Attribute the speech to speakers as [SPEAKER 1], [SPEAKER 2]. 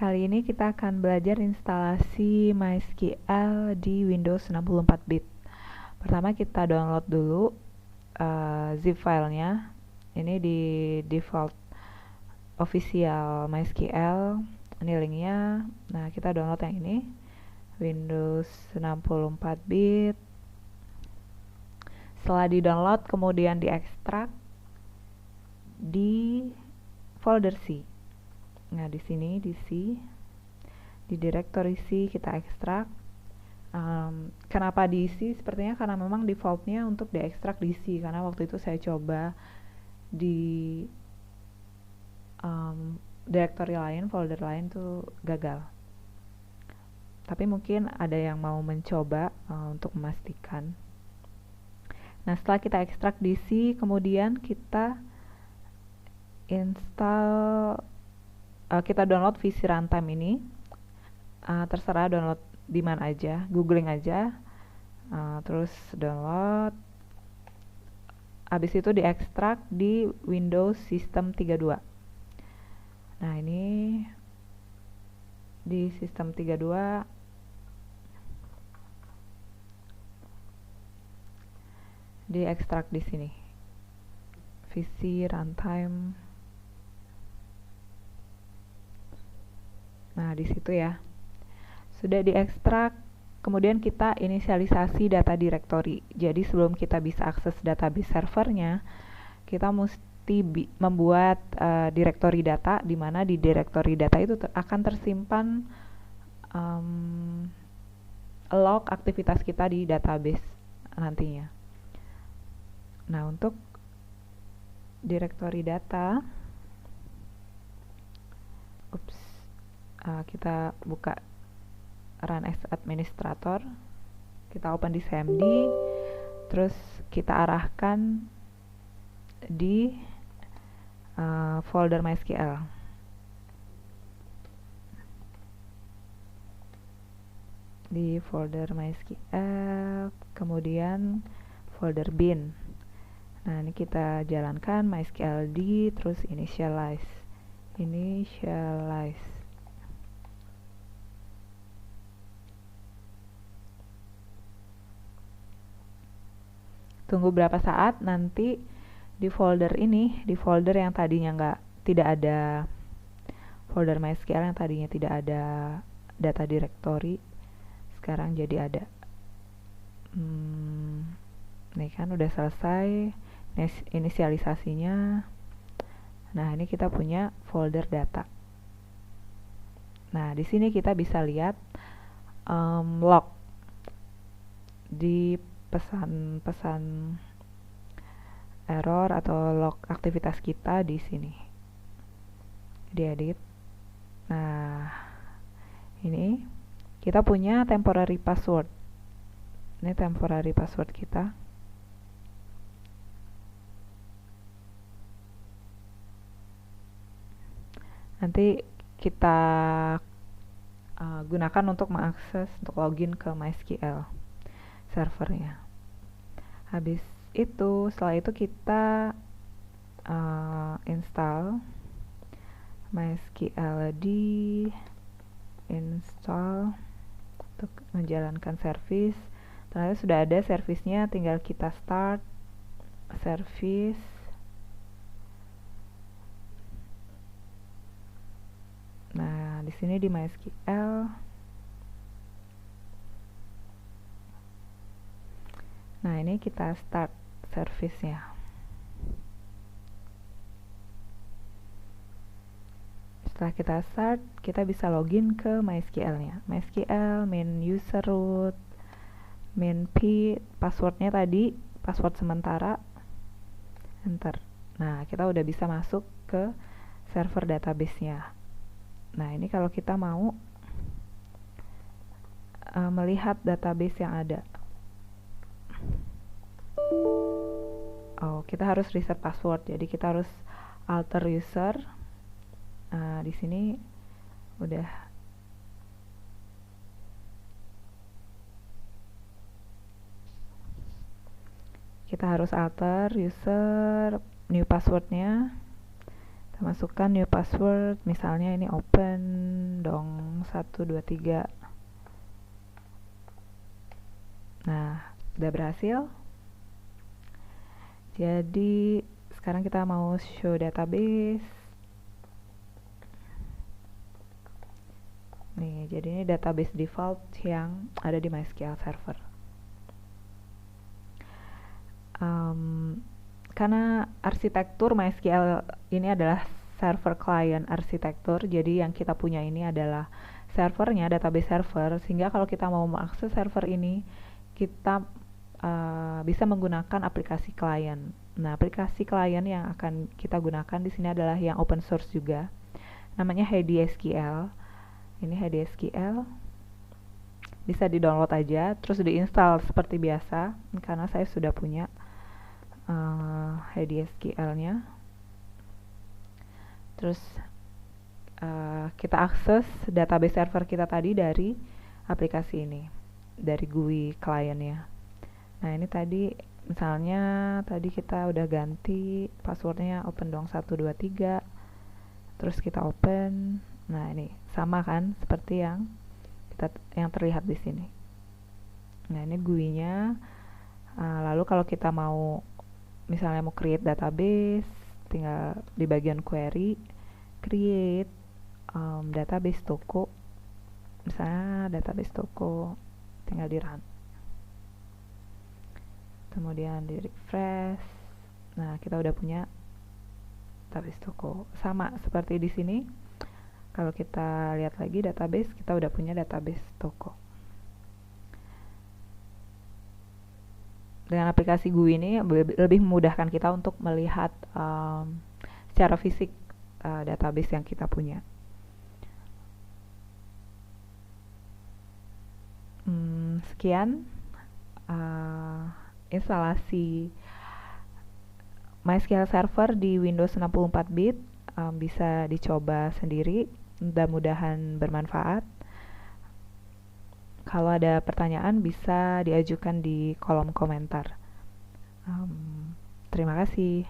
[SPEAKER 1] Kali ini kita akan belajar instalasi MySQL di Windows 64-bit. Pertama kita download dulu zip filenya. Ini di default official MySQL. Ini linknya. Nah, kita download yang ini, Windows 64-bit. Setelah di-download, kemudian diekstrak di folder C. Nah, di sini di C, di directory C kita ekstrak. Kenapa di C? Sepertinya karena memang defaultnya untuk diekstrak di C, karena waktu itu saya coba di directory lain, folder lain tuh gagal. Tapi mungkin ada yang mau mencoba untuk memastikan. Nah, setelah kita ekstrak di C, kemudian kita install, kita download VC Runtime ini. Terserah download di mana aja, googling aja, terus download. Habis itu diekstrak di Windows System 32. Nah, ini di System 32 diekstrak di sini, VC Runtime. Nah, di situ ya. Sudah diekstrak, kemudian kita inisialisasi data directory. Jadi sebelum kita bisa akses database servernya, kita mesti membuat directory data, di mana di directory data itu akan tersimpan log aktivitas kita di database nantinya. Nah, untuk directory data, kita buka Run as Administrator, kita open di CMD, terus kita arahkan di folder MySQL. Di folder MySQL, kemudian folder bin. Nah, ini kita jalankan MySQL D, terus initialize. Tunggu berapa saat, nanti di folder ini, di folder yang tadinya tidak ada, folder MySQL yang tadinya tidak ada data directory, sekarang jadi ada. Nih kan udah selesai inisialisasinya. Nah, ini kita punya folder data. Nah, di sini kita bisa lihat log di pesan-pesan error atau log aktivitas kita di sini. Diedit. Nah, ini kita punya temporary password. Ini temporary password kita. Nanti kita gunakan untuk mengakses, untuk login ke MySQL servernya. Habis itu, setelah itu kita install MySQL di install untuk menjalankan service. Ternyata sudah ada servicenya, tinggal kita start service. Nah, di sini di MySQL. Nah, ini kita start service-nya. Setelah kita start, kita bisa login ke MySQL-nya. MySQL, main user root, main p, passwordnya tadi, password sementara, enter. Nah, kita udah bisa masuk ke server database-nya. Nah, ini kalau kita mau melihat database yang ada. Kita harus reset password, jadi kita harus alter user. Di sini udah kita harus alter user, new passwordnya. Saya masukkan new password, misalnya ini open dong 123. Nah, udah berhasil. Jadi sekarang kita mau show database. Nih, jadi ini database default yang ada di MySQL Server. Karena arsitektur MySQL ini adalah server client arsitektur, jadi yang kita punya ini adalah servernya, database server, sehingga kalau kita mau mengakses server ini, kita bisa menggunakan aplikasi client. Nah, aplikasi client yang akan kita gunakan di sini adalah yang open source juga, namanya HDSQL. Ini HDSQL, bisa di-download aja, terus di-install seperti biasa, karena saya sudah punya HDSQL-nya. Terus kita akses database server kita tadi dari aplikasi ini, dari GUI client-nya. Nah, ini tadi misalnya tadi kita udah ganti passwordnya open dong 123, terus kita open. Nah, ini sama kan seperti yang terlihat di sini. Nah, ini GUI-nya. Lalu kalau kita mau misalnya mau create database, tinggal di bagian query create database toko, misalnya database toko, tinggal di run, kemudian di refresh. Nah, kita udah punya database toko. Sama seperti di sini, kalau kita lihat lagi database, kita udah punya database toko. Dengan aplikasi GUI ini lebih memudahkan kita untuk melihat secara fisik database yang kita punya. Sekian instalasi MySQL Server di Windows 64-bit. Bisa dicoba sendiri, mudah-mudahan bermanfaat. Kalau ada pertanyaan bisa diajukan di kolom komentar. Terima kasih.